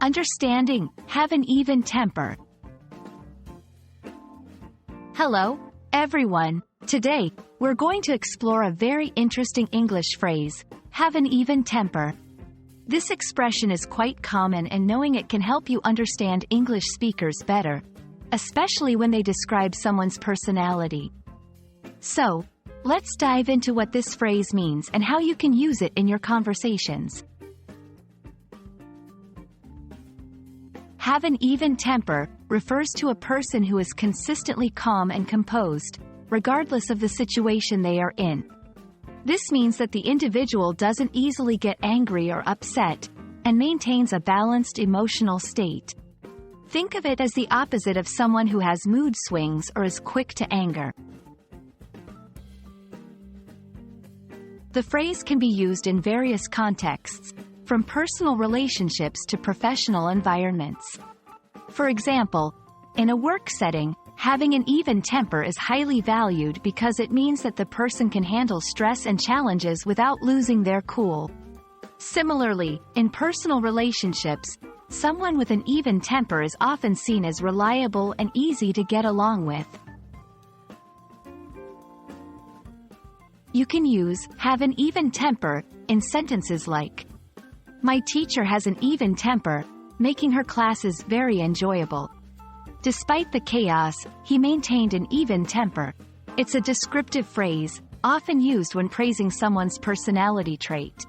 Understanding, have an even temper. Hello, everyone. Today, we're going to explore a very interesting English phrase, have an even temper. This expression is quite common, and knowing it can help you understand English speakers better, especially when they describe someone's personality. So, let's dive into what this phrase means and how you can use it in your conversations. Have an even temper refers to a person who is consistently calm and composed, regardless of the situation they are in. This means that the individual doesn't easily get angry or upset, and maintains a balanced emotional state. Think of it as the opposite of someone who has mood swings or is quick to anger. The phrase can be used in various contexts, from personal relationships to professional environments. For example, in a work setting, having an even temper is highly valued because it means that the person can handle stress and challenges without losing their cool. Similarly, in personal relationships, someone with an even temper is often seen as reliable and easy to get along with. You can use have an even temper in sentences like, "My teacher has an even temper, making her classes very enjoyable. Despite the chaos, he maintained an even temper." It's a descriptive phrase, often used when praising someone's personality trait.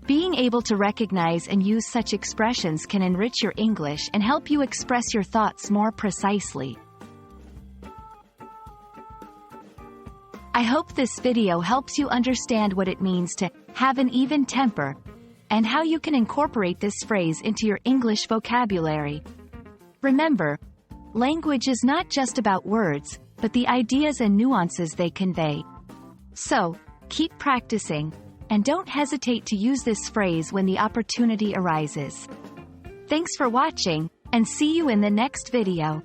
Being able to recognize and use such expressions can enrich your English and help you express your thoughts more precisely. I hope this video helps you understand what it means to have an even temper, and how you can incorporate this phrase into your English vocabulary. Remember, language is not just about words, but the ideas and nuances they convey. So, keep practicing, and don't hesitate to use this phrase when the opportunity arises. Thanks for watching, and see you in the next video.